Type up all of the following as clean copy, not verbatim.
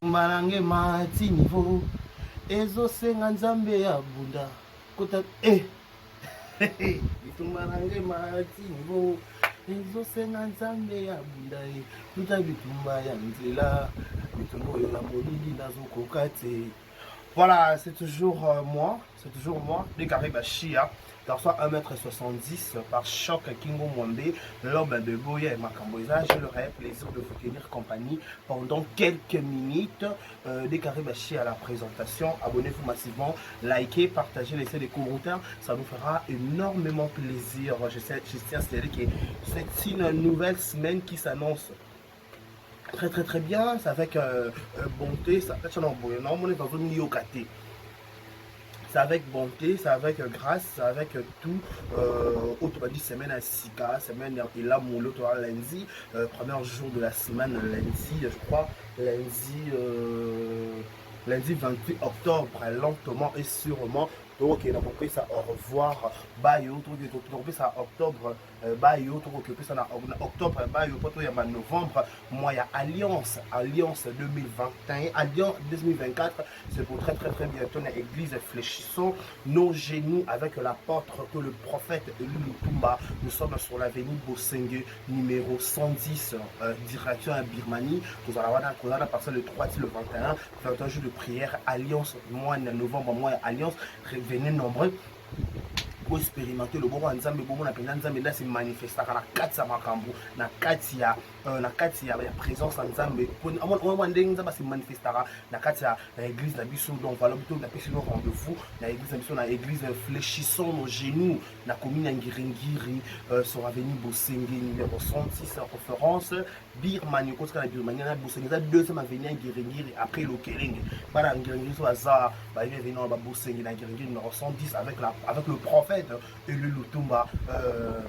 Malange mati niveau ezo senga nzambe ya bunda kota Malange mati niveau ezo senga nzambe ya bunda tuta bitumba ya nzela bitumba yo la molidi nazo kokate. Voilà, c'est toujours moi, Décaré Bachia, garçon 1m70 par Choc Kingo Mwambe, l'homme de Boya et Makamboisa. Je leur ai plaisir de vous tenir compagnie pendant quelques minutes. Décaré Bachia à la présentation. Abonnez-vous massivement, likez, partagez, laissez des commentaires. Ça nous fera énormément plaisir. Je tiens à signaler que c'est une nouvelle semaine qui s'annonce très bien, c'est avec bonté, c'est avec bonté, c'est avec grâce, c'est avec tout. Autrement dit, semaine à Sika, semaine et là, mon lundi, premier jour de la semaine, lundi, je crois, lundi 28 octobre, lentement et sûrement. Donc, on a compris ça au revoir. Bye, on ça octobre. Bye, on ça en octobre. Bye, on novembre. Moi, il y a Alliance 2021, Alliance 2024. C'est pour très bientôt. Dans l'église, fléchissons nos genoux avec l'apôtre que le prophète Lutumba. Nous sommes sur l'avenue Bosengue, numéro 110, direction à Birmanie. Nous allons avoir la parcelle le 3 le 21. Faire un jour de prière. Alliance, mois de novembre, mois Alliance. Venez nombreux pour expérimenter le bon Nzambe, bon Nzambe là c'est manifesté à la 4 makambu na katia ya présence Nzambe pour on Nzambe c'est manifesté na katia na église na biso donc voilà plutôt na pesi rendez-vous na église na biso na église fléchissons nos genoux na commune Ngiringiri sur avenue Bosengue numéro 106 conférence Birmanie koska na Birmanie na Bosengue ça deuxième avenue Ngiringiri après le Kelenge para Ngiringiri so azar ba venir na Bosengue na Ngiringiri numéro 110 avec le prophète et le Lutumba.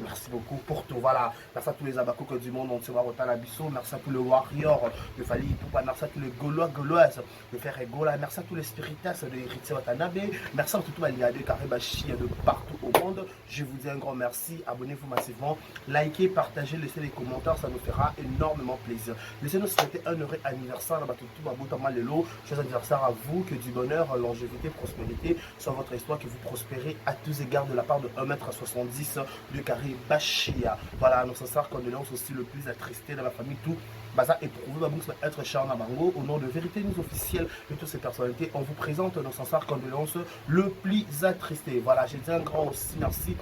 Merci beaucoup pour tout. Voilà, merci à tous les abakouk du monde entier. Merci à tous les warriors de Fali Poupa. Merci à tous les Gaulois, Gauloises de Faire Gola. Merci à tous les spiritas de Héritier Watanabe. Merci à tout le monde Karibachi de partout au monde. Je vous dis un grand merci. Abonnez-vous massivement. Likez, partagez, laissez des commentaires. Ça nous fera énormément plaisir. Laissez-nous souhaiter un heureux anniversaire. Joyeux anniversaire à vous. Que du bonheur, longévité, prospérité soit votre histoire. Que vous prospérez à tous égards de la part de 1m70 de Carré Bachia. Voilà, nos sincères condoléances aussi le plus attristé dans la famille, tout. Baza éprouvé, être Charles Nabango, au nom de Vérité News officielle de toutes ces personnalités, on vous présente nos sincères condoléances le plus attristé. Voilà, j'ai dit un grand aussi merci.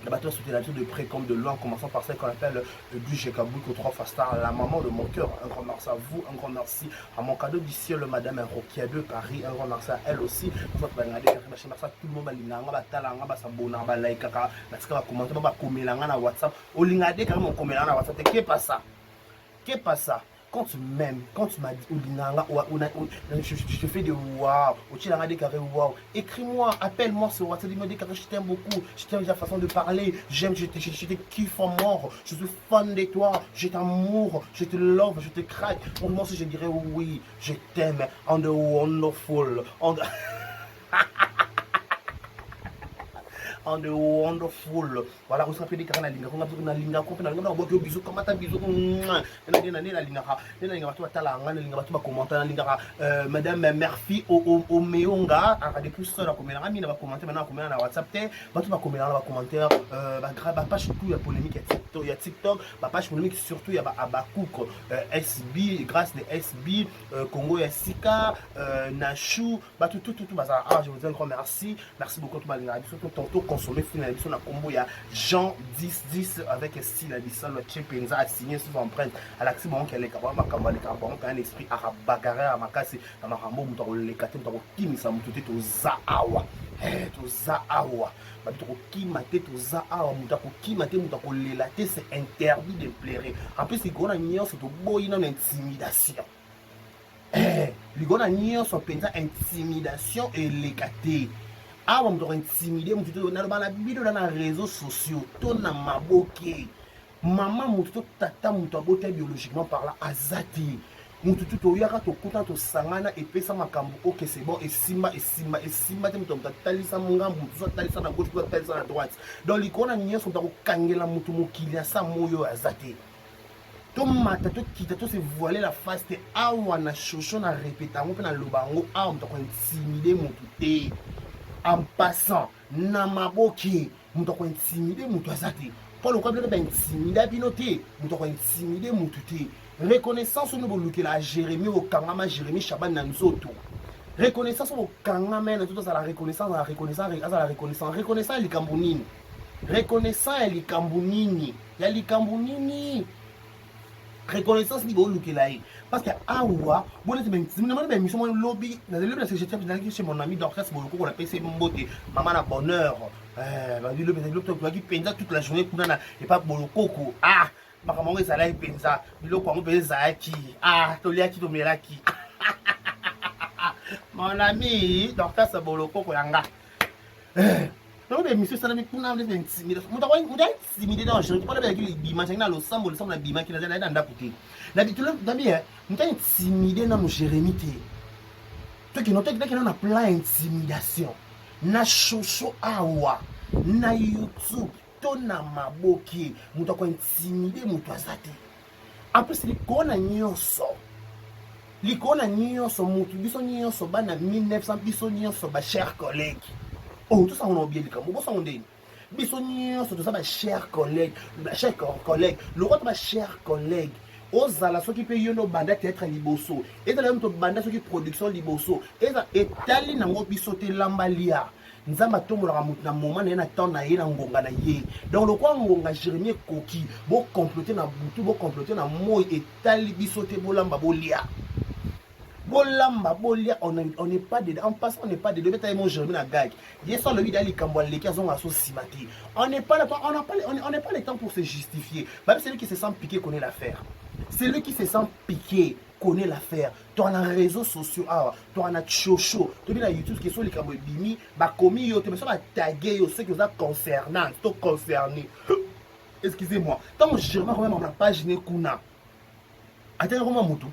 La bateau soutenait la vie de près comme de loin, en commençant par celle qu'on appelle du Jekabouko 3 Fastar, la maman de mon cœur. Un grand merci à vous, un grand merci à mon cadeau du ciel, madame Rokia de Paris. Un grand merci à elle aussi. Merci à tout le monde, WhatsApp. Qu'est-ce pas ça? Quand tu m'aimes, quand tu m'as dit je te fais des waouh, écris-moi, appelle-moi sur WhatsApp, dis-moi que je t'aime beaucoup, je t'aime ta façon de parler, j'aime, je te kiffe en mort, je suis fan de toi, je t'amour, je te love, je te craque. Moi aussi je dirais oui, je t'aime, on the wonderful, on the wonderful. Voilà, vous savez que na linga ko na linga ko bisou kamata bisou madame Murphy au meonga a des plus la commentaire mi na commenter maintenant comment na WhatsApp te batu ba commenter na commentaire ba page tout ya polémique il y a TikTok, ma page polémique surtout il y a Abakouk, SB, grâce de SB, Congo et Sika, Nachou, tout, je vous dis un grand merci. Merci beaucoup tout le monde. Surtout tantôt consommé film l'émission la combo il y a Jean 10 avec style Addison, le Chipenza a signé sous empreinte. À l'accès bon qu'elle est capable de faire un esprit arabe bagarre à Makasi, à Marambo, Moutaro les Katem, Moutaro Kimi, ça m'a tout au Zaawa. To Zaawa. C'est interdit de pleurer. En plus, il y a une intimidation. Il y a une intimidation et l'écaté. Ah, on doit intimider, on a dans les réseaux sociaux, on a maboké. Maman, tata, biologiquement par là, azati. Mututu to yaka to kuta to sangana et pesa makambu ok c'est bon et sima te mutu talisa mungambu mutu talisa na gauche to talisa na droite donc likona nyo so ndako kangela mutu mokili ya sa moyo azate tomata tokita se voiler la face te awa na chocho na répéta yango mpe na loba yango awa moto akointimide motu te en passant na maboki moto akointimide motu aza te mpo lokwa biloko baintimida bino te moto akointimide motu te reconnaissance ono bolukela Jérémie okangama Jérémie Shaban na nzoto reconnaissance okangama na nzoto azala reconnaissance azala reconnaissance ya likambo nini reconnaissance ya likambo nini reconnaissance ni bolukela ye parce que awa bolete ben mission mo lobby na le parce que j'étais chez mon ami Dorcas boloko qu'on appelle c'est mbote maman na bonheur ba dit le toi qui penza toute la journée kuna et pas boloko ko ah makambo ezala penza biloko yango penza ki ah toliaki to melaki mon ami Dorcas boloko ko yanga donc les messieurs ça ne kuna les intimidation muta kwa muta intimidé dans je pas avec les dimanche na lo sambo le sambo na bima qui na nda côté na bitu na bien muta intimidé na mo Jérémie té toi qui note que na plan intimidation na chocho awa na YouTube to na maboki muta kwa intimidé mutu azate en plus likona nyonso mutu biso nyonso bana 1900 biso nyonso ba chers collègues. Oh, tout ça on a oublié le camp. Bon, ça on dit. Bisognon, tout ça, ma chers collègues, le roi de ma chers collègues, aux ala ceux qui payent nos bandes être liboso, et dans la même bande ceux qui production liboso, et tali na ngo bisote lambalia. Nzamba tomo la ramut na moment na temps na ye na ngonga na ye. Donc le quoi ngonga Jérémie Koki, bo comploter na butu, bo comploter na moi et tali bisote bolamba bolia. Bolamba bolia on n'est pas dedans en passant on n'est pas dedans beta mon Jérémie na gag hier soir le vidéo les kambois les qui ont asso simati on n'est pas là on n'est pas le temps pour se justifier même celui qui se sent piqué connaît l'affaire celui qui se sent piqué connaît l'affaire toi na réseaux sociaux ah toi na chocho toi na YouTube qui sont les kambois bimi ba commis yo te mais ça va taguer yo ceux qui sont concernant to concerné excusez-moi tant Jérémie quand même na page ne kuna attends comment moto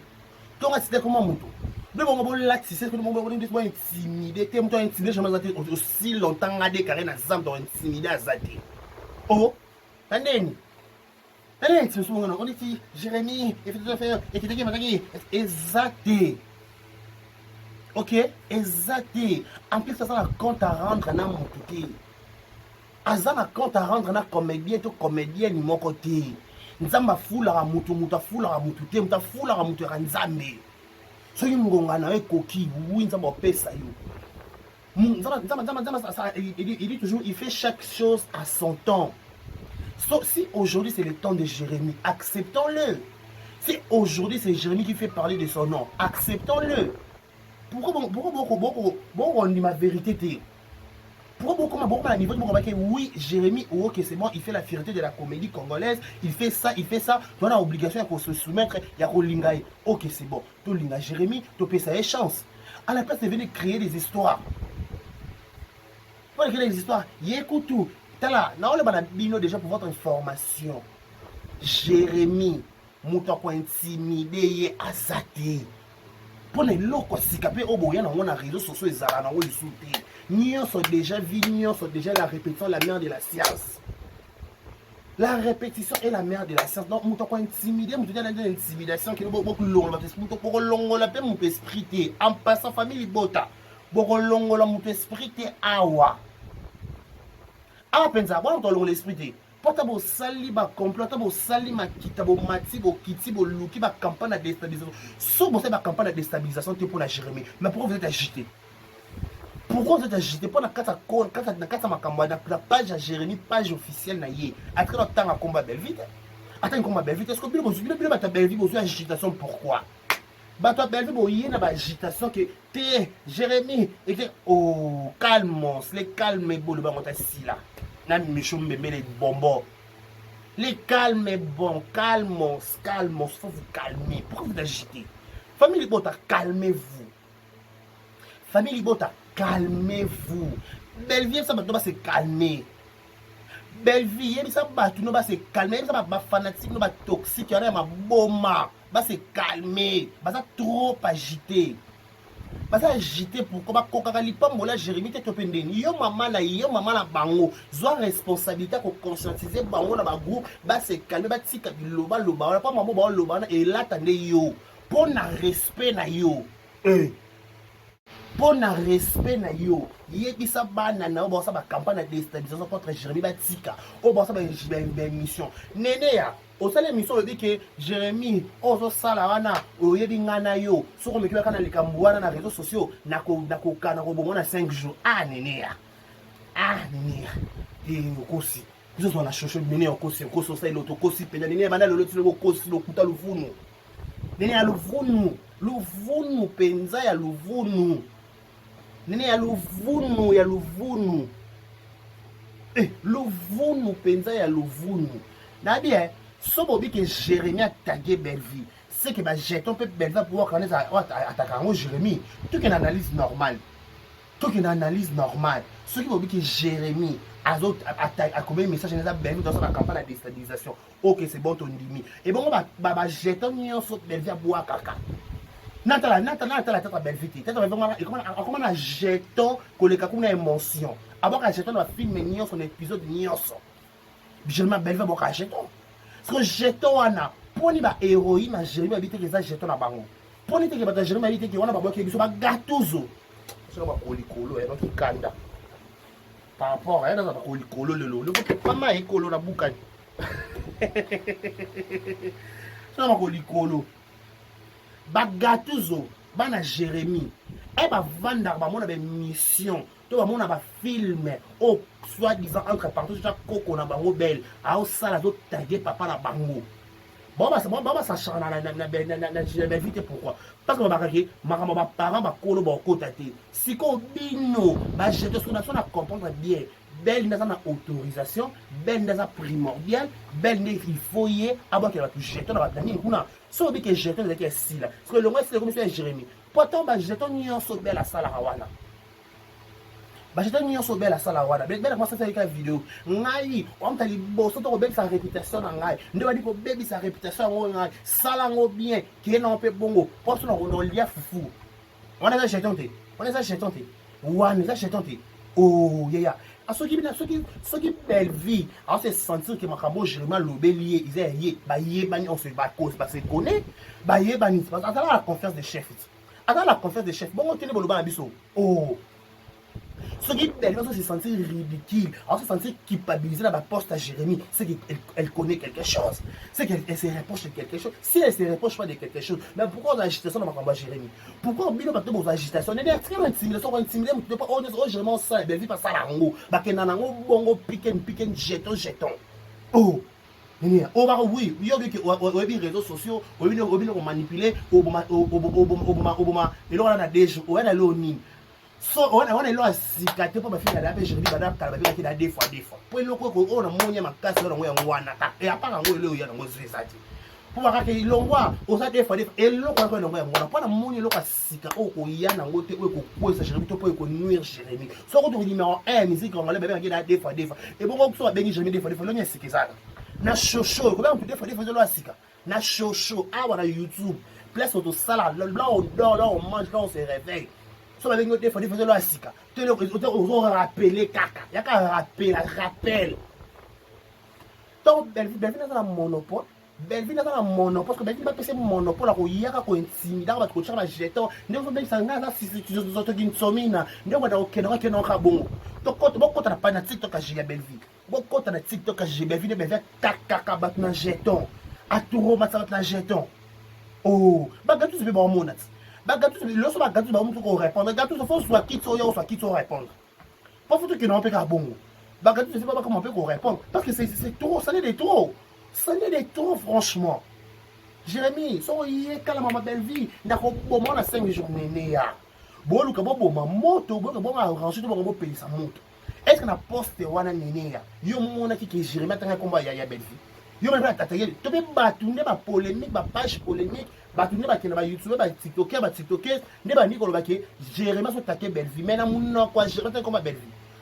donc c'était comment moto de bon là si c'est que mon bon intimidé t'es moi intimidé jamais aussi longtemps à décarrer na zam dans intimidé azati oh andeni tu me on dit Jérémie et fait faire et qui m'a gagné exacté OK exacté en plus ça a compte à rendre na motuki azana compte à rendre na comédien to comédien ni mon côté nzamba fula mutu mutafula mutu te mutafula mutu ranzambe soki ngonga na ekoki oui nzamba pesa yo nzamba il dit toujours il fait chaque chose à son temps. Si aujourd'hui c'est le temps de Jérémie, acceptons-le. Si aujourd'hui c'est Jérémie qui fait parler de son nom, acceptons-le. Pourquoi on dit ma vérité? Pourquoi à niveau de oui, Jérémie, ok, c'est bon, il fait la fierté de la comédie congolaise, il fait ça, on a l'obligation de se soumettre, il y a Rolingaï. Ok, c'est bon, tout l'inga Jérémie, tu peux ça chance. À la place de venir créer des histoires. Pour créer des histoires, écoute tout. Là, on a déjà pour votre information. Jérémie, moto intimidé à Zate. Pour les locaux, si capé au boyan, on a réseaux sociaux et zarana ou insulté. Nions sont déjà vus, nions sont déjà la répétition, la mère de la science. La répétition est la mère de la science. Donc, moto intimidé, moto l'intimidation qui est beaucoup long. Moto pour long la paix, moto esprit en passant famille bota. Beaucoup long la moto esprit awa. Ah, pensa, bon, on l'esprit. Portable sali ba complot, portable sali ma kitabo mati bo kiti bo luki ba campagne de déstabilisation. So bon c'est ba campagne de déstabilisation pour la Jérémie. Mais pourquoi vous êtes agité? Pourquoi vous êtes agité? Pour la kata ma campagne la page à Jérémie, page officielle na yé. Après le temps à combat Belvite. Attends combat Belvite. Est-ce que bien ta Belvite vous agitation pourquoi? Bah toi Belvite bo yé na ba agitation que t'es Jérémie et que oh calmons, les calmes beau le ba monta si là. Les bonbons. Les calmes est bon, calmons, faut vous calmer. Pourquoi vous agitez? Famille Bota, calmez-vous. Famille Bota, calmez-vous. Belle-vie, ça va se calmer. Belle-vie, ça va se calmer. Ça va fanatique, ça va toxique, ça va bomba, va se calmer. Ça va trop agité. Baza agité pourquoi ba kokaka lipambola Jérémie te topendeni yo mama na bango zo responsabilité ko conscientiser bango na ba groupe ba se calmer ba tika biloba loba pas maman ba loba na elatande yo pour na respect na yo pour na respect na yo yebisa bana na ba sa ba campagne de déstabilisation contre Jérémie ba tika o ba sa ba mission nene ya osala émission olobi ke Jérémie ozosala wana oyebi nga na yo soko meki baka na likambo wana na réseaux sociaux nakokana kobongo na 5 jours nene ya okosi bizozwa na shosho nene ya okosi osala elo tokosi mpenza nene ya banda lelo tilo bokosi lokuta luvunu nene ya luvunu mpenza ya luvunu nene ya luvunu luvunu mpenza ya luvunu nabi so bobi que Jérémie a tagué Belleville, c'est que jeton peut Belleville pouvoir connaître attaquer Jérémie. Tout une analyse normale. Ce qui bobi que Jérémie a commis un message dans Belleville dans sa campagne de déstabilisation. Ok, c'est bon ton dimi. Et bon jeton ni en saute Belleville boire caca. Natala tata Belleville. Tata vraiment comment un jeton que le caca une émotion. Avant qu'un jeton va filmer ni son épisode ni son. Jérémie Belleville boire jeton. Parce que jeton wana poni ba héroïne ma Jérémie habite que ça jeton na bango poni te que ba Jérémie habite que wana ba boke biso ba gatuzo so ba kolikolo donc kanda par rapport à dans ba kolikolo le pas ma ekolo na bukani so ba kolikolo ba gatuzo bana Jérémie e ba vanda ba mona ba mission to ba mona ba film au soi-disant entre parenthèses chaque coco na bango belle a sala zo taguer papa na bango bon ça change na vite pourquoi parce que ba parents ba kolo ba kotate siko bino ba jeter sur na comprendre bien belle n'a pas autorisation belle n'a pas primordial belle n'est il faut y avoir qu'elle va tout jeter na ba dani kuna so bi que jeter de que si là parce que le moins c'est comme monsieur Jérémie pourtant ba jeter ni en so belle la sala hawana jeton nyonso bela sala wana bela commence à faire une vidéo ngai on t'a liboso to bela sa réputation na ngai nde badi ko bebi sa réputation ngo ngai sala ngo bien qui na pe bongo parce que on lia fufu on a jeton te wana ça jeton te oh yeah ceux qui belle vie on se sentir que makabo Jérémie lobelier ils est yé bani on se bat cause parce que connaît yé bani parce que la confiance des chefs bon on tenait boloba biso oh ce qui permet de se sentir ridicule, de se sentir culpabilisé dans la poste à Jérémie, c'est qu'elle connaît quelque chose, c'est qu'elle se reproche de quelque chose. Si elle ne se reproche pas de quelque chose, mais pourquoi on a agitation dans ma combat Jérémie? Pourquoi on a une agitation? On est très intimidé, on est intimidé, on est Jérémie, ça, elle vit pas ça là en haut, parce que nanango bongo piquen, jeton. Oh! Oh bah oui, il y a des réseaux sociaux, il y a des manipuler, il y a des gens, il y a des so on est là sikate pour ma fille la Jérémie bana kala ba ki da des fois pour le ko on a monya makasi na ngoya ngwana ta et apaka ngo le ya ngo zesati pour ba ka ilongwa o sa des fois et le ko ngo ngoya ngwana pour na monya lo ka sika o ko ya na ngote o ko kwesa Jérémie to pour ko nuire Jérémie so ko to numéro 1 musique on va le bébé ki da des fois et bon ko so ba bengi Jérémie des fois lo nya sikisa na shosho ko ba des fois lo sika na shosho na YouTube place auto sala là on dort là on mange là on se réveille. So ba bengi des fois lo asika te le on rappeler kaka ya ka rappel donc Belleville na la monopole parce que Belleville ba pese monopole ko yaka ko intimidar ba ko chama jeton ndeko be sanga na si zoto ginsomina ndeko da okena ka bongo to ko boko ta pa na TikTok a jia Belleville boko ta na TikTok a jia Belleville kaka ba na jeton aturo matsa na jeton oh ba gatu se be ba monat Bagatou, lorsque Bagatou va nous répondre, Bagatou, il faut soit qui soit répondre. Pas faut que non pas bon. Bagatou, je sais pas comment on peut répondre parce que c'est trop, ça n'est des trop. Franchement. Jérémie, so yé kala mama belle vie, ndako bomo na 5 journées néa. Bo luka bo ma moto, bo arranger to bo payer sa moto. Est-ce que na poste wana néa? Yo mona ki ke Jérémie tanga combat ya belle vie. Yo même attaquer, to be batouner ba polémique, ba page polémique. Batouné ba kena ba YouTube ba TikToker ne ba nikolo ba ke Jérémie so taquer belle vie mais na munno quoi Jérémie comme belle vie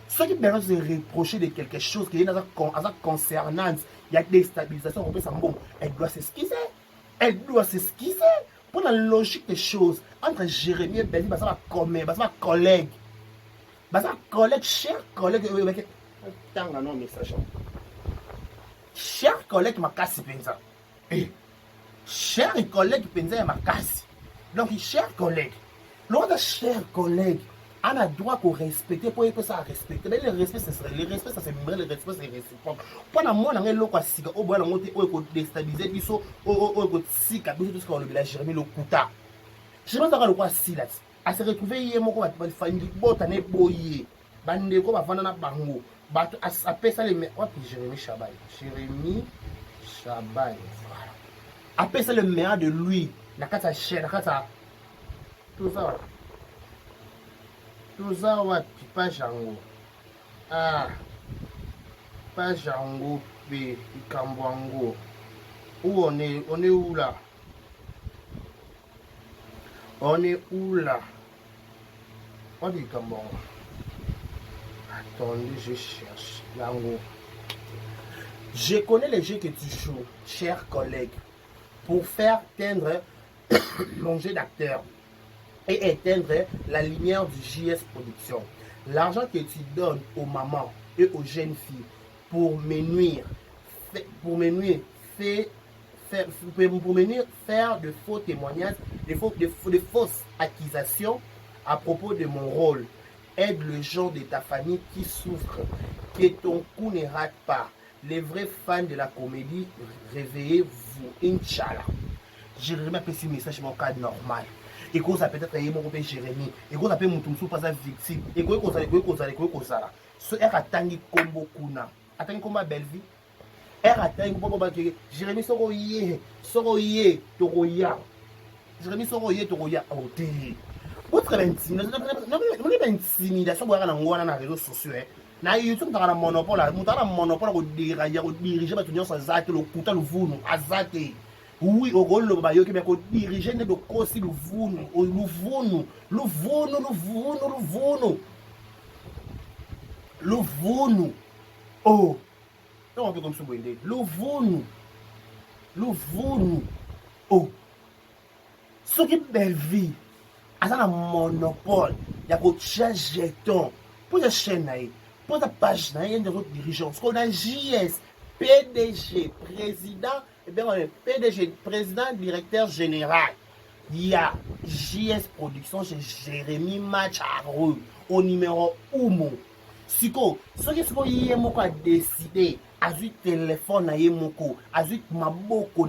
ceux qui besoin de reprocher de quelque chose qui est dans sa concernance il y a des stabilisations on peut ça bon elle doit s'esquisser pour la logique des choses entre Jérémie et Belvi, ça va comme ça va collègue. Ça collègue, cher collègue, non message. Cher collègue, ma casse pensa. Cher collègue, pensa ma casse. Donc, cher collègue, l'autre cher collègue, on a droit qu'on respecte pour que ça respecte. Mais le respect, ça c'est le respect, c'est réciproque. Pendant moi, on a l'autre sika, on va monter, on va déstabiliser, on va sika, tout ce qu'on a Jérémie le couta. Je pense que le quoi si là, à se retrouver hier, mon quoi, il faut une botte à n'éboyer. Bande quoi, va vendre na bango. Bah, à paix ça les mais, oh puis Jérémie Chabaye, voilà. Après ça le meilleur de lui, la carte à chaîne, la carte à tout ça. Tout ça, ouais, pas Jango. Ah, pas Jango, puis Kambwango. Où on est où là? On est où là? On dit Kambwango. Attendez, je cherche. Yango. Je connais les jeux que tu joues, cher collègue, pour faire teindre mon jeu d'acteur et éteindre la lumière du JS Production. L'argent que tu donnes aux mamans et aux jeunes filles pour me nuire, faire de faux témoignages, de fausses accusations à propos de mon rôle. Aide les gens de ta famille qui souffrent, que ton coup ne rate pas. Les vrais fans de la comédie, réveillez-vous, Inch'Allah. Jérémie a fait ce message dans le cadre normal. Et qu'on s'appelle peut-être mon copain Jérémie. Et qu'on s'appelle mon toumsou pas sa victime. Et qu'on s'appelle ce R a tangi combo kuna. A tangi combo belle vie. R a tangi combo que Jérémie soroye, toroya. Jérémie soroye, toroya. Oh, t'es. Votre intimidation pour aller dans les réseaux sociaux. Na YouTube dans le monopole, pour diriger ma tenue sans zate le couteau le vounou, azate. Oui, au rôle le bayo qui me diriger ne le cosi le vounou, le vounou. Oh, non on peut comme ça boindé. Le vounou. Oh, ce qui est belle vie. À un monopole, il y a un jeton pour la chaîne, pour la page, il y a des autres dirigeants. Ce qu'on a JS, PDG, président, et bien PDG, président, directeur général. Il y a JS Production chez Jérémie Macharou, au numéro 1. Siko, ce qui a décidé, a eu téléphone, a eu maboko,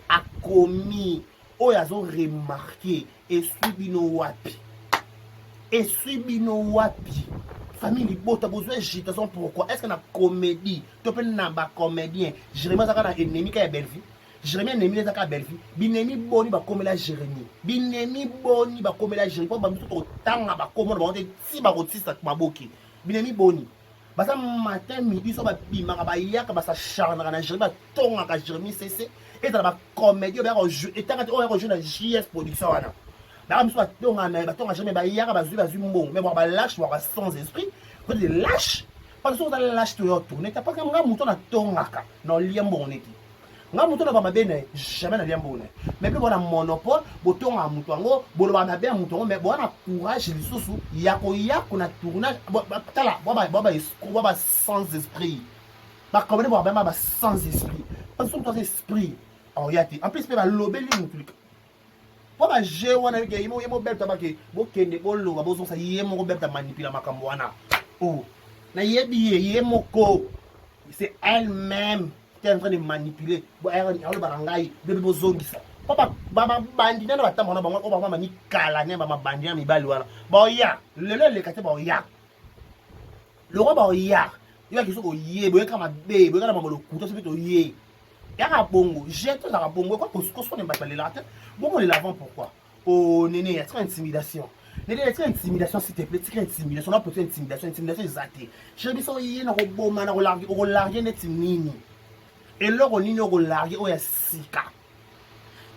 a commis. Oh, ils ont remarqué et subi wapi. Famille libo, tu as besoin d'agitation. Pourquoi? Est-ce qu'on a comédie? Tu peux pas comédien. Jérémie a un ennemi qui est belle vie. Jérémie ennemi qui est belle vie. Binemi boni ba comme la Jérémie. Binemi boni ba comme la Jérémie. Pas tout autant ba comme on va si ba rotista maboki. Binemi boni. Basa matin midi so ba bima ba yaka ba sa charna na Jérémie ba tonga ka Jérémie cc. Et dans la comédie, on va jouer dans JS Production. On va jamais mais on va lâche, on va sans esprit. Quand tu lâches, parce que tu lâches, tu vas tourner. Tu n'as pas un mouton à ton aka. Non, lien bon. Un mouton à ma benne, jamais n'a lien bon. Mais puis on a monopole, bouton à mouton, bon, on a bien mouton, mais bon, on a courage, les sous, il y a qu'on a tournage. Baba sans esprit. Bah, comment on va sans esprit? Parce que ton esprit. En plus, tu vas lober les trucs. Pourquoi j'ai un ami qui est mobile tabaki? Bokende, bolo, baboson, ça y est, mon Robert a manipulé ma camboana. Oh, na yé moko. C'est elle-même qui est en train de manipuler. Bon, elle est en barangaï, de bozongisa. Papa, baba bandina na batama na bango, baba mani kala ne baba bandina mi balwana. Bon ya, le kate bon ya. Le roi bon ya. Il va qu'il soit yé, boye kama be, boye kama le couteau, c'est plutôt yé. Y'a bongo, j'ai tout à bongo, quoi, parce qu'on n'est pas parlé là. Bon, on est l'avant pourquoi? Oh, néné, il y a trop d'intimidation. Néné, il y a trop d'intimidation, s'il te plaît, trop d'intimidation, on a peut-être intimidation exagérée. J'ai dit ça, il y a un robot, man, on largué net nini. Et là, on y a largué, on y a sika.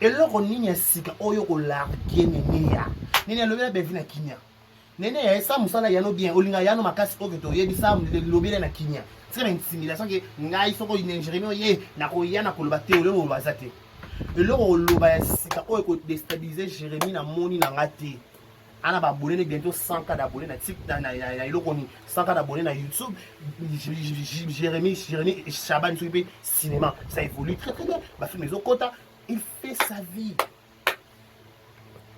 Et là, on y a sika, on y a largué, néné, ya. Néné, le bébé vient à Kenya. Néné, ça, moussala, y a no bien, on y a no makas, ok, to, y a dit ça, le bébé à Kenya. C'est une intimidation que ngai soko Jérémie ye na koya na koloba te ole mo bazate eloko loba ya sika oyo ko déstabiliser Jérémy na moni na ngati ana ba abonné bientôt 100K d'abonnés na TikTok na eloko ni 100K d'abonnés na YouTube. Jérémy Chaban sur cinéma ça évolue très très bien ba film les okota il fait sa vie.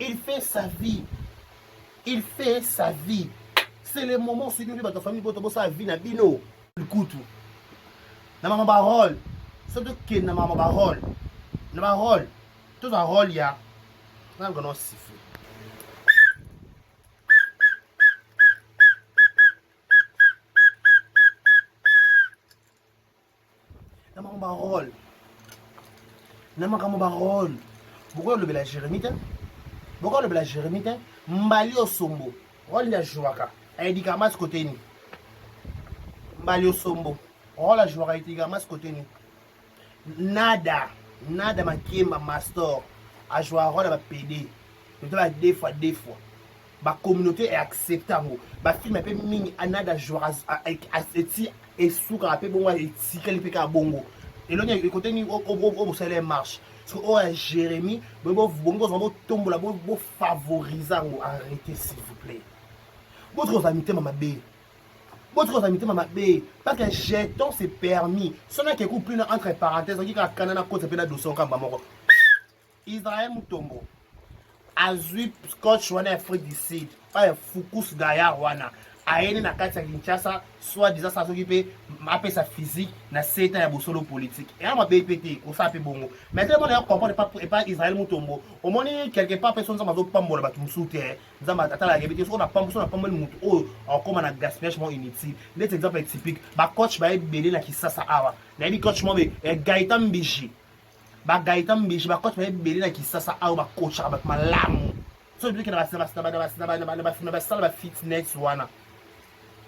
Il fait sa vie. Il fait sa vie. C'est le moment où tu veux ta famille pour sa vie na bino. Le couteau. Na maman parole. Surtout que na maman parole. Na parole. Tout un rôle ya. Na gono siffler. Na maman parole. Na maman parole. Pourquoi le bela Jérémy? Pourquoi le bela Jérémy? Mbali Osombo. Rôle ya jouaka. Aidikamas côté ni. Mbali Osombo. Rôle ya jouaka aidikamas côté ni. Nada makemba master a joué un rôle à PD. Peut-être deux fois. La communauté est acceptable. La film est mini anada jouer à et sous rapé bon et tirer les bongo. Et là il y a côté ni au salaire marche. Parce que oh Jérémy, bongo tombe la bon favorisant arrêtez s'il vous plaît. Votre amitié mama B. Votre amitié mama B. Parce que jeton c'est permis. Ce n'est qu'un couple entre parenthèses qui a canana côté pena 200 kamba moko. Israël Mutombo. Azui Scotch wana Afrique du Sud. Pas Fukus Gaya wana. Aene na kati ya Kinshasa soit disant ça s'occuper m'appelle sa physique na seta ya bosolo politique. Et on m'a BPT on ça fait bongo. Maintenant on comprend pas Israël Mutombo. Au moins quelque part personne ça m'a pas mbola ba tumsute. Nzamba tata la BPT so na pambo mutu oh encore na gaspillage mo inutile. Net exemple typique ba coach ba belé na Kisasa awa. Na bi coach mo be Gaëtan Mbiji. Ba Gaëtan Mbiji ba coach ba belé na Kisasa awa ba coach ba malamu. So depuis que na ba fitness wana.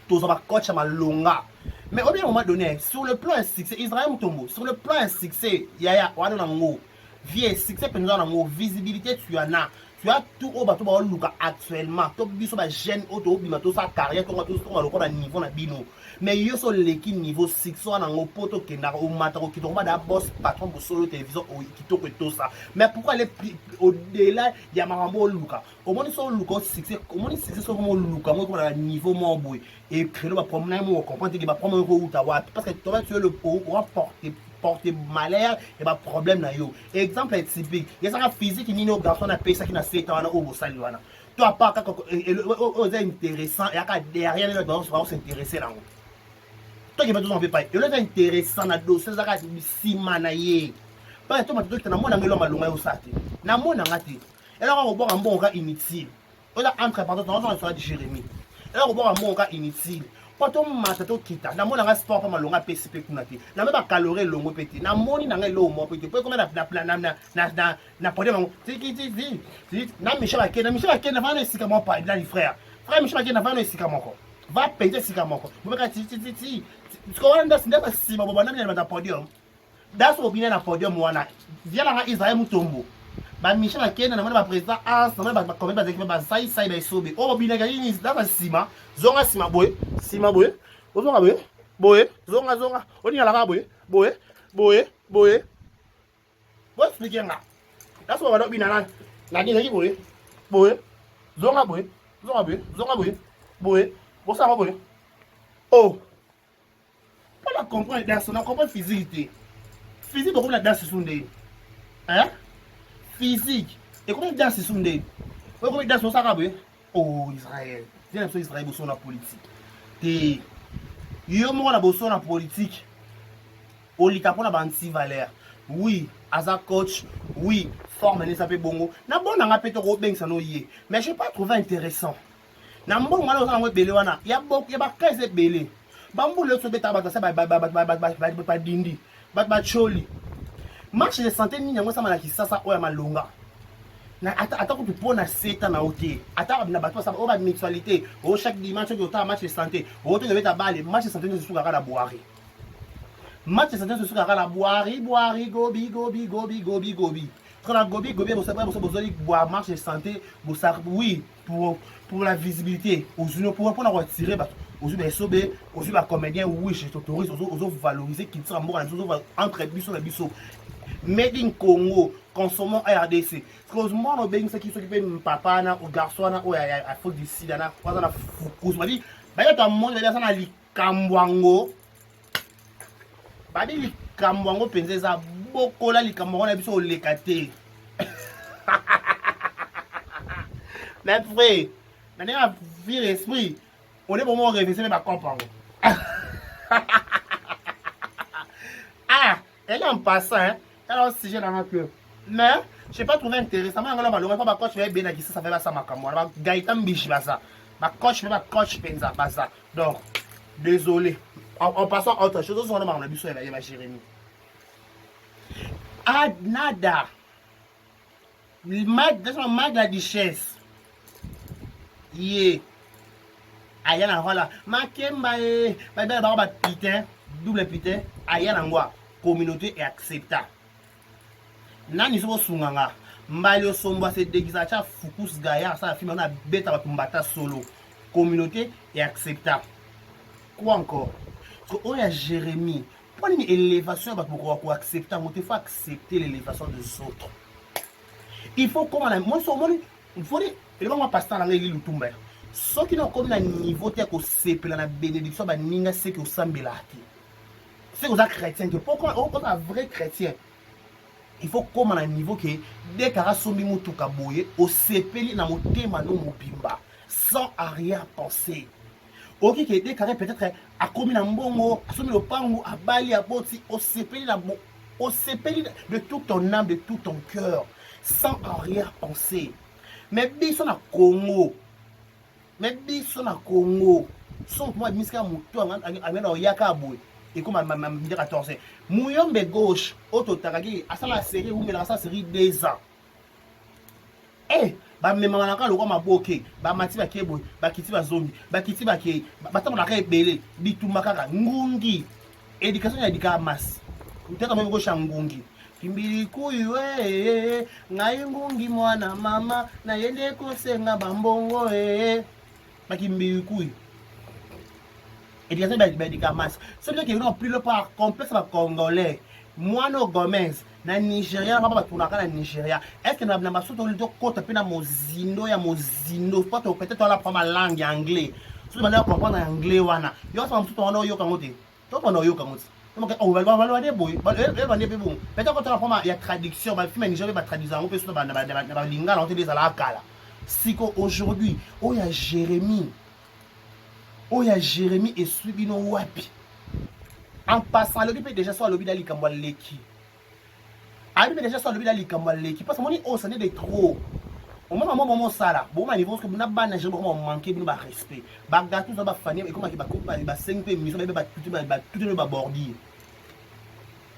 Tous va coach à ma longa. Mais au moment donné, sur le plan succès, Israël Mutombo, sur le plan succès, yaya, wana nango, vie succès pendant nango, visibilité tu en as. Tu as tout au bateau ba luka actuellement. Top biso ba jeune auto bimato sa carrière to tout to maloko na niveau na bino. Mais yo so leki niveau 6 wana ngo poto kenda o matako ki to ba da boss patron pour solo télévision o ki to que tout ça. Mais pourquoi aller au-delà ya marambo luka? Comment ils sont luka succès? Comment ils succès sont mo luka mo na niveau mo boy et créer ba problème mo comprendre que ba problème ko uta wa parce que toi tu es le pour porter malheur et pas problème na yo. Exemple typique, il y a ça physique ni nos garçons na paye ça qui na 7 ans au sali wana. Toi pas c'est intéressant et derrière les gens va s'intéresser là. Toi qui va tout en fait pas. Et là c'est intéressant na dossier ça ka si manaye. Pas toi tu na mona ngelo malonga yo sati. Na mona ngati. Et là on va voir un bon cas inutile. On a entre pardon on va de Jérémy. Et là on va voir un bon cas inutile. Quand on m'a kita na mona nga sport pas malonga PCP kunati na me ba calorie longo peti na moni na nga lo mo peti pe comme na podium ti na Michel Akena va na sika mo pa na frère Michel Akena va na sika moko va payer sika moko mo ka ti tu ko anda sinda ba sima bo na na podium das obina na podium wana via la Israël Mutombo ba Michel Akena na ba président ensemble ba comme ba équipe ba sai ba sobe o obina ga ni da ba sima zonga sima boy ozonga boye zonga oninga la boye boy expliquer nga that's what we na ni boye zonga boye bosa boye oh pas la comprendre dans on comprend physique comme la danse sunday hein physique et comment danse sunday comment danse ça boye oh Israël viens sur Israël bosso na politique te yo mo na bosso na politique o lita pona ba anti valeur oui as a coach oui forme ne sape bongo na bona nga peto ko bengisa no yé mais je pas trouvé intéressant na mbongo ngalo za ngwe bele wana ya ba kaise bele bambule so beta ba sa ba dindi ba choli marche de santé ni nyango sama na Kisasa oya malonga na ata ko pona seta na oté ata na bato sa ba mutualité o chaque dimanche que ota match de santé o to beta balle match de santé se suka kala boari match de santé se suka kala boari gobi quand la gobi vous savez vous besoin boire match de santé vous ça oui pour la visibilité aux unions pour retirer bato aux unions sobe aux unions comédien oui je t'autorise aux valoriser qui sera mort entre biso na biso. made in Congo, consommons RDC. Parce que moi, on a bien ce qui s'occupe de papa, ou garçon, ou à faut d'ici, là, on a foucous. Je dis, bah, il y a un monde, il y a un Likambwango. Bah, il y a Likambwango, pensez ça, beaucoup là, Likambwango, on a vu sur le Lekate. Mais frère, on a vu l'esprit, on est vraiment révisé, mais pas comprendre. Ah, elle est en passant, hein. Elle a un sujet dans notre cœur. Mais, je n'ai pas trouvé intéressant. Je ne sais pas pourquoi je vais bien dire ça fait ça ma caméra. Gaëtan Bichi, ça. Ma coach, ma coach, pensa, ça. Donc, désolé. En passant à autre chose, on a vu ça, il va Jérémy. Ah, nada. Mag la duchesse. Yeah. Ayana, voilà. Ma kemba, putain, double putain. Ayana, quoi. Communauté est acceptable. Nani so sunganga mbali somba se déguisa cha fukus gaya ça film on a beta batumbata solo communauté est acceptable quoi encore parce que oya Jérémy pour une élévation ba pour accepter il faut accepter l'élévation des autres il faut comment moi so moi il faut dire le moi pasteur na ngi lutumba ceux qui n'ont comme na niveau te ko sepela na bénédiction ba ninga c'est que osambela ki c'est aux chrétiens que pourquoi on a vrai chrétien. Il faut comme à un niveau que dès qu'il y a sombi mutuka boye au sepeli na motema no mobimba sans arrière-pensée. Ok que dès qu'il y a peut-être à commis na mbongo, à sombi le pango, à bali à boti au sepeli de tout ton âme, de tout ton cœur, sans arrière-pensée. Mais biso na Congo. Sans moi miska mutu amena oyaka boye. Et comme ma dire 14 Mouyombe gauche auto takaki asala série ou mais ça série 2 ans eh ba mema na ka lokwa maboke ba mati ba kebo ba kiti ba zombi ba kiti ba ke ba tamu na ka ebele bituma kaka ngungi éducation ya dika mas utaka mwe gauche ngungi kimbili kuyu ngai ngungi mwana mama na yende kosenga bambongo ba kimbili kuyu. Et il y a des camas. Ce qui est plus le part complexe congolais. Moi, no Gomez, na Nigeria, on va tourner na Nigeria. Est-ce que nous avons surtout le côté pe na mozindo ya mozindo. Peut-être on apprend ma langue anglais. Si vous voulez comprendre anglais wana, yo ça surtout on yo kangote. Toi on yo kangote. Donc on va aller boy. Peut-être quand on apprend il y a traduction, ba film Nigeria ba traduire on peut surtout ba lingala on te des ala kala. Siko aujourd'hui, oh ya Jérémy. Oya Jérémy et Subino Wapi. En passant, le peut déjà soit le bidali Kambaleki. Ah, mais déjà soit le bidali Kambaleki. Parce que mon oh, ça n'est de trop. Au moment ça là, bon, niveau que vous n'avez pas nagé, vous manquez de respect. Bagdad, tout ça va fanir, et comment il va couper, il va 5 peu, il va tout le bordi.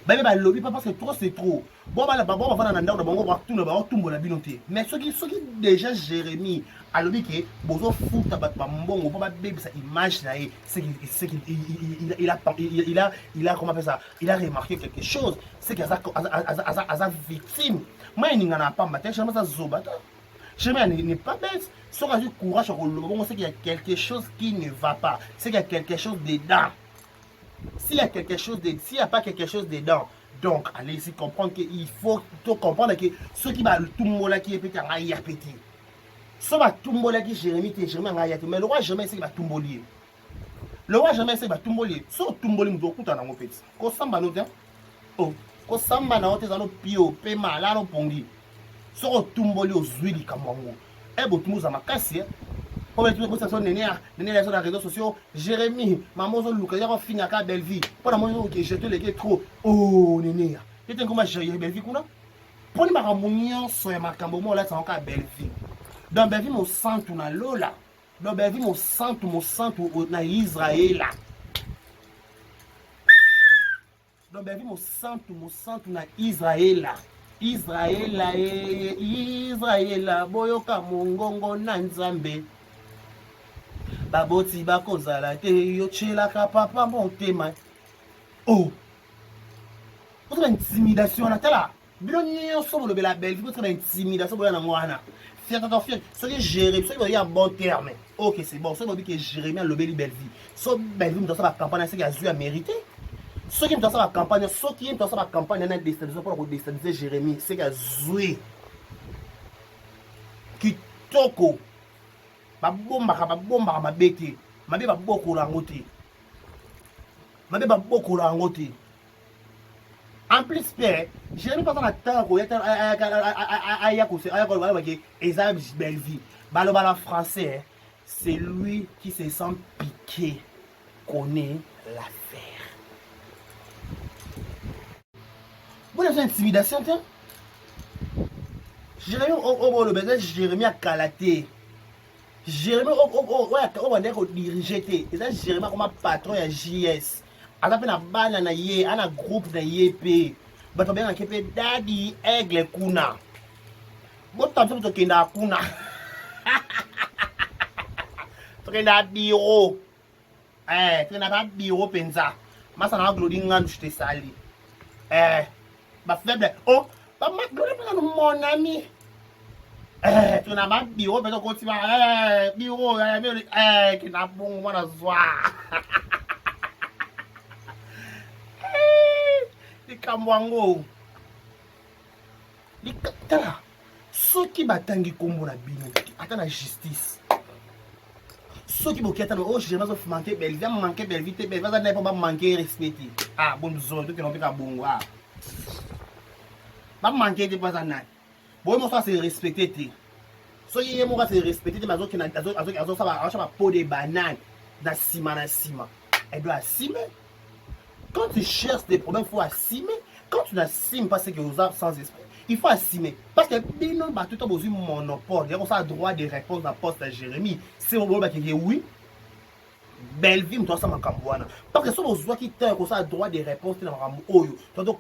Bah, lobby, parce que trop c'est trop. Bon, bah, on va dans le bon, on va tout le bord, tout le binoté. Mais ce qui déjà Jérémy, à lobby qui est, bozo fout à battre bon, on va battre sa image là, c'est qu'il a, comment faire ça, il a remarqué quelque chose, c'est qu'il y a sa victime. Moi, il n'y en a pas, matin, je me ça zobata. Je n'est pas bête. Si on a du courage, on sait qu'il y a quelque chose qui ne va pas, c'est qu'il y a quelque chose dedans. S'il y a quelque chose s'il n'y a pas quelque chose dedans, donc allez-y comprendre qu'il faut comprendre que ceux qui va tout le monde qui est pété en aïe à péter. Ce va tout le monde qui Jérémy est Jérémy en aïe à péter. Mais le roi jamais sait qu'il va tout le monde. Le roi jamais sait qu'il va tout le monde. Si tout le monde nous doit écouter dans mon petit. Quand ça va nous dire, oh, quand ça va nous dire dans nos pio, paiement là nos pongi. Si tout le monde aux huiles comme moi, et bon tout le monde a ma casse. Pour les trucs ça néné sur les réseaux sociaux Jérémy maman zo luka ya fini aka belle vie pour la maman que jeter les gars trop oh néné tu sais comment gérer belle vie kuna pour ni maramunyo so ya makambo mo là ça encore belle vie dans belle vie mo santu na lola dans belle vie mo santu na Israël dans belle vie mo santu na Israël Israël boyoka mongongo na nzambe baboti bakozala te yo chelaka papa motema oh votre intimidation na tala bino nyonso bolobela belle vie votre intimidation boya na mwana fier ce que Jérémy ce qui est en bon terme ok c'est bon ce que Jérémy a lobeli belle vie so belle vie dans sa campagne c'est qu'il a dû à mériter Ceux qui me doivent la campagne, ceux qui me doivent la campagne, on a déstabilisé pour déstabiliser Jérémie. C'est que Zoué, Kitoko, ma bomba, ma bête, ma bête, ma beaucoup la route. Ma bête, ma beaucoup la route. En plus, père, Jérémie pas dans la terre, il y a belle vie. Balobala français, c'est lui qui se sent piqué, connaît l'affaire. Vous avez une intimidation, tiens? Jérémie a calaté. Jérémie a dirigé. Jérémie comme patron de JS. A fait un ban na ye, un groupe na YP. Bato bien kepe Daddy Aigle Kuna. Bon temps to kenda Kuna. To kenda bureau. To kenda bureau penza. Masa na glodi ngandu te sali. Ba faible. Oh, ba ma glodi pas mon ami. Tu n'as pas bureau peut continuer bureau qui n'a bon moi na zwa. Kamwango likatala soki batangi kombo na bino ata na justice soki boki ata oh je vais manquer belle vie manquer belle vie te belle va na pas manquer respecter bon besoin to que non peka bongo ba manquer de pas na bon mo ça c'est respecter te soki yemo ka c'est respecter te mazo ki na azo ça va pot de banane na sima elle doit assumer. Quand tu cherches des problèmes, il faut assumer. Quand tu n'assumes pas ce que vous avez sans esprit, il faut assumer. Parce que Bino va tout le temps besoin de monopole. Il y a un droit de réponse dans le poste de Jérémie. C'est au moment qui dit oui. Belle vie, toi, ça m'a cambouana. Parce que si vous avez un droit de réponse, tu dois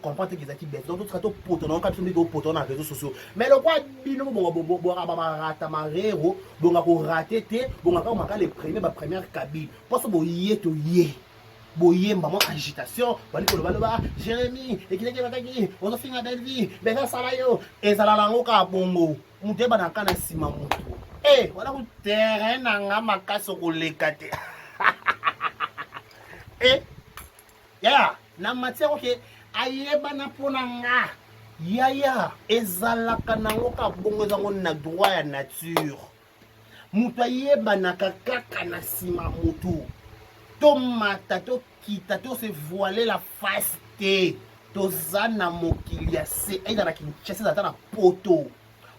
comprendre que c'est qui bête. Donc, tu dois poton, tu dois poton dans les réseaux sociaux. Mais le roi Bino, bon, raté, les premières cabines. Parce que vous y êtes, boye maman agitation bali ko loba Jérémie ekileke bataki ozo finga belle vie beka sala yo ezala lango ka bongo muteba na kana sima mutu wala ku terrain na nga makaso ko lekate ya na matière ke ayeba na pona nga yaya ezala kana ngo ka bongo zango na droit ya nature mutu ayeba na kaka na sima mutu tomata to kita to se voiler la face te to zana mokilia se aida na kinchese za na poto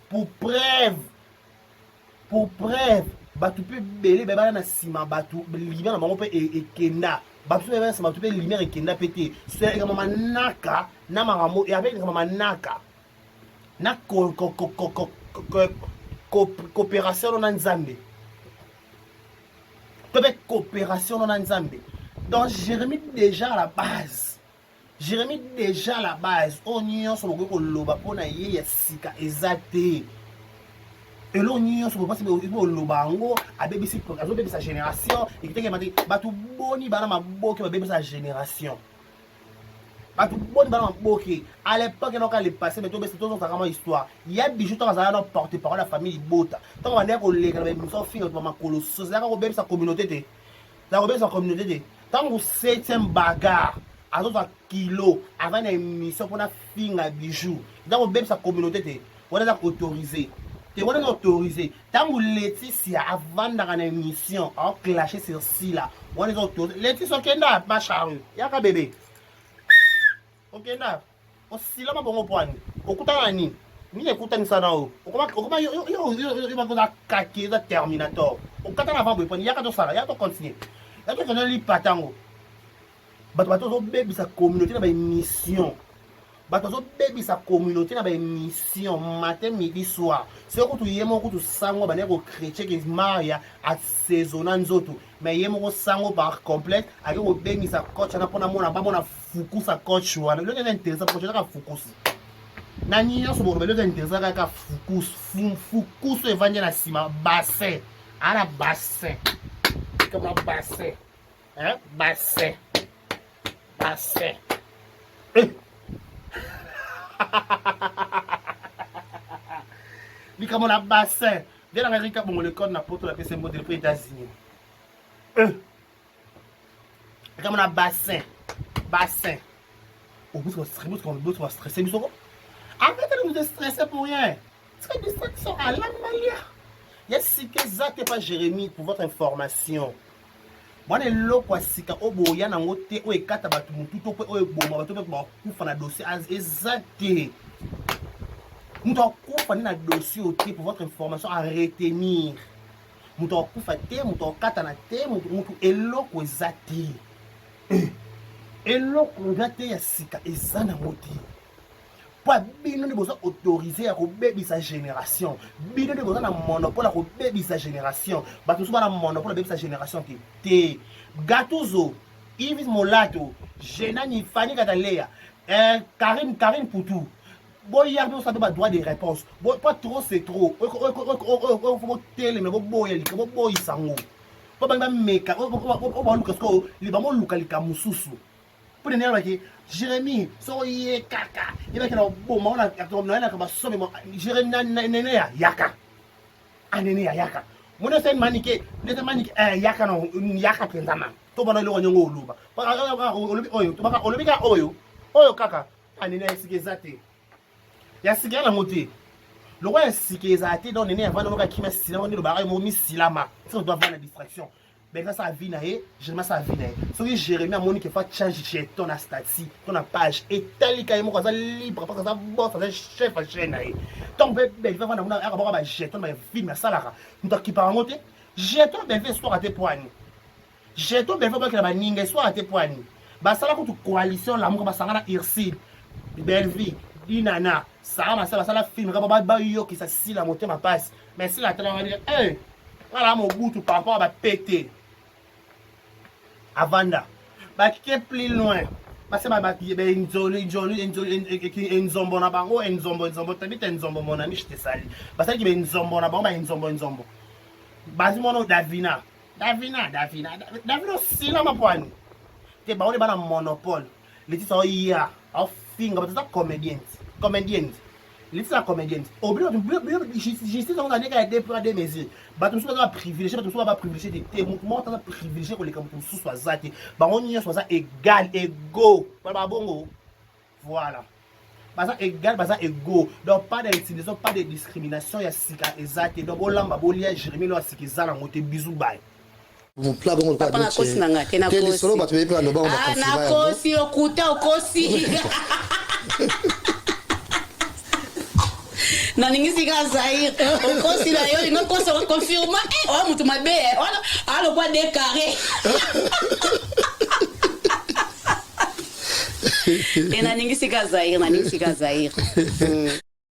pour preuve batu pe belé beba na sima batu lumière na bango pe ekenda batu pe na sima batu pe lumière ekenda pété c'est comme manaka na maramo et avec comme manaka na coopération na nzambe. Peut-être coopération dans Nzambe. Donc Jérémie déjà à la base. On y a sur le loba pour na ye sika ezate. Et là on y a sur le passé au lobango a bébé sa génération et qui mati batu boni bana maboke bébé sa génération. Batu boni bana maboke à l'époque on a les passé mais tout c'est tout vraiment histoire. Il y a des jours dans la porte-parole la famille Bota. Tant on est ko les gars mais sont filles maman colosso ça ko bébé sa communauté te. Ça ko bébé sa communauté te. Tant vous 7e bagarre à 2 kilos avant une émission pour na finga bijou. Dans bébé sa communauté te. On est autorisé. Tu es autorisé. Tant que Laetitia, avant dans une émission, a clashé sur ci là, on est autorisé. Laetitia, ok, n'a pas charru. Il y a un bébé. Ok, n'a. On s'y l'a pas bon point. Au coup de ni. Ni écoute ni ça non. Au comment il va faire caquer de Terminator. Au quand on avant bon point, il y a que ça là, il y a que continuer. Il y a que on li patango. Bato bébé sa communauté dans une mission. Bato bébé sa communauté dans une mission matin midi soir. C'est que tu yemo que tu sango bane ko chrétien qui maria à saisonant nzoto. Mais yemo ko sango par complète avec ko bébé sa coach na pona mona ba mona fuku sa coach wana. Le intéressant pour ka fukus. Na nyinyo so bo le intéressant ka fukus evangela na sima bassin. Ala bassin. Comme un bassin. Hein? Bassin. Bassin. Ni comme on a bassin. Viens dans Amérique, bon, le code n'a pas tout la PC modèle pour les États-Unis. Comme on a bassin. bassin. Au bout de stresser, arrêtez de nous stresser pour rien. C'est une distraction à la malia. Il y a si que ça n'est pas Jérémie pour votre information. Moi, je suis là pour sika oboya na ngote o ekata batu mutu to pe o eboma batu pe ba kufa na dossier exacté. Mutu kufa na dossier au pour votre information à retenir. Mutu kufa te, mutu kata na te, mutu eloko exacté. Eloko exacté ya sika ezana ngoti. Pour bino ne besoin autorisé à rebébir sa génération. Bino ne besoin d'un monopole à rebébir sa génération. Bah tout ça un monopole à rebébir sa génération qui t'es Gatuzo, Yves Molato, Jenani Fanny Katalea, Karine Poutou. Bon hier nous ça doit droit de réponse. Bon pas trop c'est trop. Faut télé mais bon il comme bon il sango. Pas même meka. On Lucas ko, li ba mo lukalika mususu. Pour les Jérémie, soyez caca. Il va y avoir un bon moment, Jérémie, nene yaka. Ah, nene yaka. Mon enseigne maniqué, yaka non, yaka présama. Tout le monde est au Luba. Oyo kaka. Ah, nene sikizate. Ya sikya la moté. Le roi est sikizate, donc nene avant de qui m'a silama, on est le barré, mon silama. Ça doit avoir la distraction. Ben ça a vinaé, je me ça a vinaé. Ce que Jérémie a montré qu'il faut changer ton statut, ton page et tel qu'il y a un libre parce que ça bosse, ça chef à chaîne. Donc ben il va voir un rapport à jeton mais film à salara. Nous t'as qui par monter. Jeton ben fait histoire à tes poignes. Jeton ben fait que la ninga histoire à tes poignes. Bah ça là contre coalition l'amour ba sangana Irsid. Belle vie, Dinana, ça la film rapport ba yo qui ça si la monter ma passe. Mais si la télé va dire voilà mon bout tout par rapport à péter. Avanda, bah qui est plus loin, parce que bah qui est une zombo na bango, une zombo, t'habites une zombo mon ami, je te salue. Parce que qui est une zombo na bango, bah une zombo. Basi mon Davina aussi là ma poigne. T'es bah on est pas dans monopole. Les titres sont hier, en finger, c'est ça comédienne. Les titres comédienne. Au bout de justice on a dit qu'elle déploie des mesures. Bah tout ça va privilégier, tout ça va privilégier des mouvements, ça va privilégier que les campus soient zatés. Bah on y est soit ça égal, égaux. Bah bongo. Voilà. Bah ça égal, bah ça égaux. Donc pas d'intimidation, pas de discrimination, il y a sika exact. Donc on l'a bolia Jérémie là c'est qu'ils ont monté bisou bye. Vous plagez mon papa na kosi na ngate na kosi. Solo ba tu veux prendre ba on ah na kosi okuta okosi. Na ningisi ka Zaire okosi la yo ino kosi ko confirma oh mutu mabe alo kwa décarré. Na ningisi ka Zaire